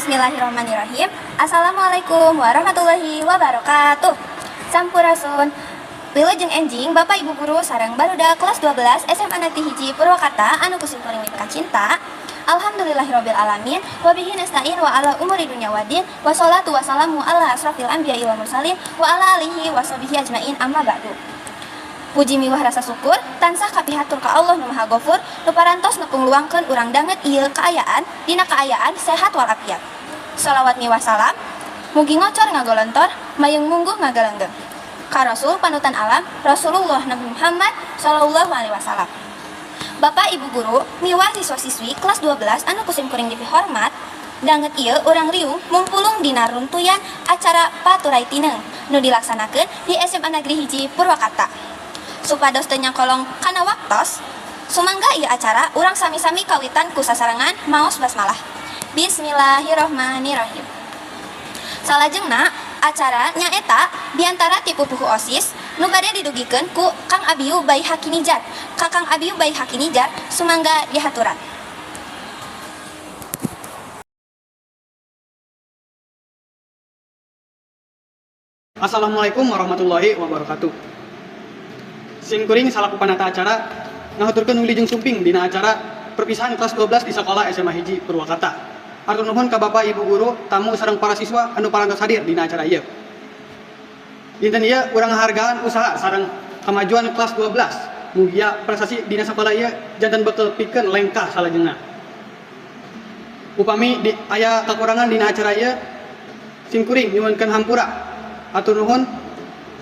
Bismillahirrahmanirrahim. Assalamualaikum warahmatullahi wabarakatuh. Sampurasun. Wilujeng enjing Bapak Ibu guru sareng barudak kelas 12 SMA Negeri Hiji Purwakarta anu kusimkuring dipeka cinta. Alhamdulillahirabbil alamin wa bihi nasta'in wa ala umuri dunya waddin wa sholatu wassalamu ala asrofil anbiya'i wal mursalin wa ala alihi wa sahbihi ajmain amma ba'du. Puji miwah rasa syukur tansah kapihatur ka Allah nu Maha Ghafur nu parantos nepung luangkeun urang danget ieu kaayaan dina kaayaan sehat walafiat. Shalawat miwah salam mugi ngocor ngagolontor mayung mungguh ngagalenggeng ka Rasul panutan alam Rasulullah Nabi Muhammad sallallahu alaihi wasallam. Bapak Ibu guru miwah siswa-siswi kelas 12 anu kusimkuring dipihormat, danget ieu urang riung mumpulung dina runtuyan acara Paturai Tineng nu dilaksanakeun di SMA Negeri Hiji Purwakarta. Supados teu nyakolong kana waktos, sumangga ieu acara urang sami-sami kawitan ku sasarengan maos basmalah. Bismillahirrahmanirrahim. Salajengna acara nyaeta diantara tipu puhu OSIS nu bade didugikeun ku Kang Abiyu Bayi Hakinijar. Kakang Abiyu Bayi Hakinijar sumangga dihaturan. Assalamualaikum warahmatullahi wabarakatuh. Singkuring salaku panata acara ngahaturkeun wilujeng sumping dina acara perpisahan kelas 12 di sekolah SMA Hiji Purwakarta. Atur nuhun ka Bapak Ibu guru, tamu sareng para siswa anu parantos hadir dina acara ieu. Dinten ieu urang ngahargaan usaha sareng kamajuan kelas 12. Mugia prestasi dina sekolah ieu janten bekel pikeun lengkah salajengna. Upami aya kakurangan dina acara ieu, singkuring nyuwunkeun hampura. Atur nuhun.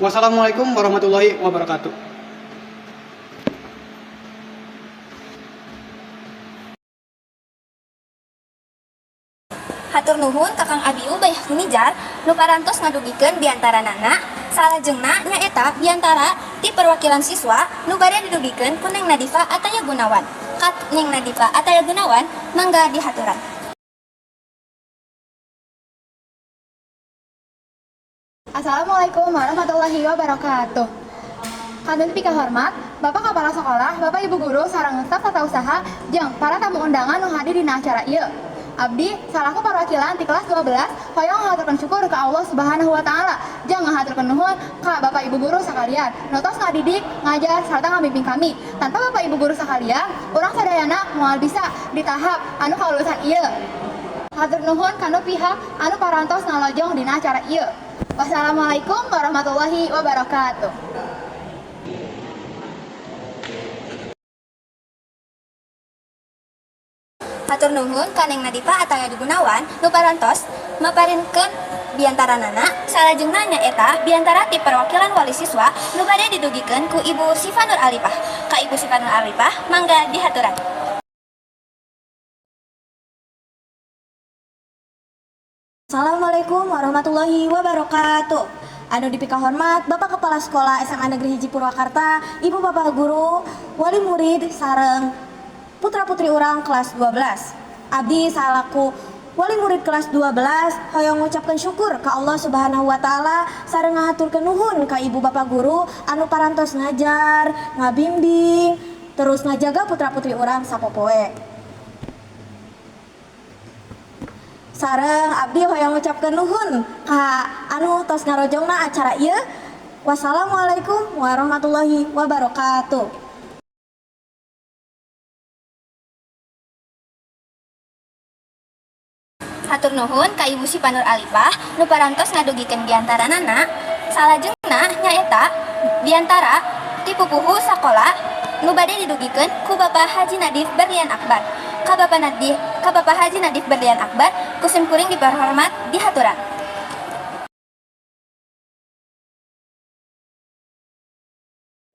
Wassalamualaikum warahmatullahi wabarakatuh. Hatur nuhun Kakang Abiyu Bayi Hakinijar nu parantos ngadugikeun diantaranana salajengna nyaeta diantara ti perwakilan siswa nu bade didugikeun ku Neng Nadifa Ataya Gunawan. Kat Neng Nadifa Ataya Gunawan mangga dihaturan. Assalamualaikum warahmatullahi wabarakatuh. Kami pika hormat Bapak Kepala Sekolah, Bapak Ibu guru sareng staf tata usaha jeung para tamu undangan nu hadir dina acara ieu. Abdi salaku perwakilan ti kelas 12 hoyong ngaturkeun syukur ka Allah Subhanahu wa taala jeung ngahaturkeun nuhun ka Bapak Ibu guru sakalian nu tos ngadidik, ngajar sarta ngabimbing kami. Tanpa Bapak Ibu guru sakalian, urang sadayana moal bisa di tahap anu kalulusan ieu. Hatur nuhun kana pihak anu parantos ngalojong dina acara ieu. Wassalamualaikum warahmatullahi wabarakatuh. Hatur nuhun ka Neng Nadifa Ataya Gunawan nu parantos maparinkeun diantaranana salajengna nyaeta diantara ti perwakilan wali siswa nu bade didugikeun ku Ibu Sifa Nur Alifah. Ka Ibu Sifa Nur Alifah mangga dihaturan. Assalamualaikum warahmatullahi wabarakatuh. Anu dipika hormat Bapak Kepala Sekolah SMA Negeri Hiji Purwakarta, Ibu Bapak guru, wali murid sareng putra-putri urang kelas 12. Abdi salaku wali murid kelas 12 hoyong ngucapkeun syukur ka Allah Subhanahu wa taala sareng ngahaturkeun nuhun ka Ibu Bapak guru anu parantos ngajar, ngabimbing, terus ngajaga putra-putri urang sapopoe. Sareng abdi hoyong ngucapkeun nuhun ka anu tos ngarojongna acara ieu. Wassalamualaikum warahmatullahi wabarakatuh. Hatur nuhun ka Ibu Sifa Nur Alifah nu parantos ngadugikeun diantaranana salajengna nyaeta diantara ti pupuhu sakola nu bade didugikeun ku Bapak Haji Nadif Berlian Akbar. Ka Bapak Haji Nadif Berlian Akbar kusimkuring diperhormat dihaturan.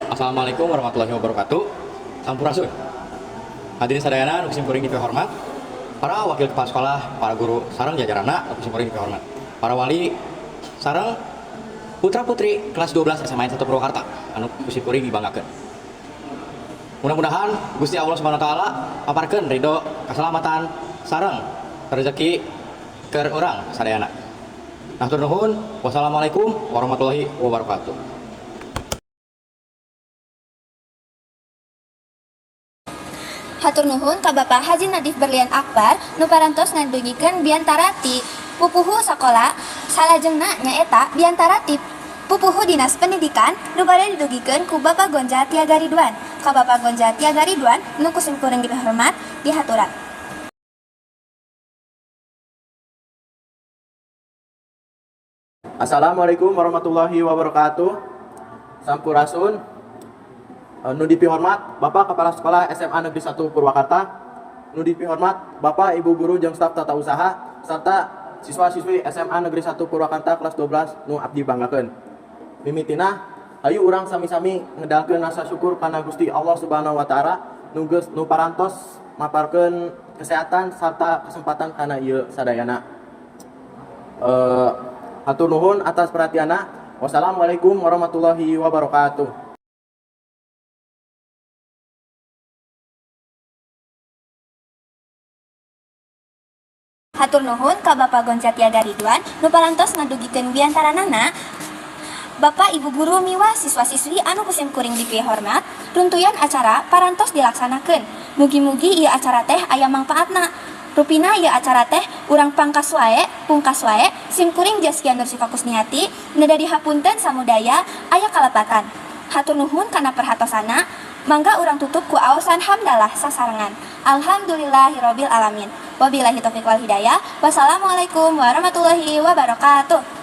Assalamualaikum warahmatullahi wabarakatuh. Sampurasun. Hadirin sadayana nu kusimkuring dipihormat, para wakil kepala sekolah, para guru sareng jajaranna nu kusimkuring dipihormat, para wali sareng putra-putri kelas 12 SMA 1 Purwakarta anu kusimkuring dibanggakeun. Mudah-mudahan Gusti Allah Subhanahu wa taala paparkeun ridho, keselamatan sareng rezeki keur urang sadayana. Hatur nuhun. Wassalamualaikum warahmatullahi wabarakatuh. Hatur nuhun ka Bapak Haji Nadif Berlian Akbar nu parantos ngadugikeun biantara ti pupuhu sakola salajengna nyaeta biantara ti pupuhu Dinas Pendidikan nu bade didugikeun ku Bapak Gonja Tiaga Ridwan. Ka Bapak Gonja Tiaga Ridwan nu kusimkuring dipahormat dihaturan. Assalamualaikum warahmatullahi wabarakatuh. Sampurasun. Nu dipihormat Bapak Kepala Sekolah SMA Negeri 1 Purwakarta. Nu dipihormat Bapak Ibu Guru jeung staf tata usaha serta siswa-siswi SMA Negeri 1 Purwakarta kelas 12 nu abdi banggakeun. Mimitina ayu urang sami-sami ngedalkeun rasa syukur kana Gusti Allah Subhanahu wa taala nu parantos maparkeun kesehatan serta kesempatan kana ieu sadayana. Hatur nuhun atas perhatianna. Wassalamualaikum warahmatullahi wabarakatuh. Hatur nuhun ka Bapak Gonja Tiaga Ridwan nu parantos ngadugikeun biantaranana Bapak Ibu Guru miwah siswa-siswi anu kusimkuring dipihormat, runtuyan acara parantos dilaksanakeun. Mugi-mugi ieu acara teh aya mangpaatna. Rupina ieu acara teh urang pungkas wae simkuring Jaskia Nur Sifa Kusniati neda dihapunten samudaya aya kalepatan. Hatur nuhun kana perhatosana, mangga urang tutup ku aosan hamdalah sasarengan. Alhamdulillahirabbil alamin. Wabillahi taufiq wal hidayah. Wassalamualaikum warahmatullahi wabarakatuh.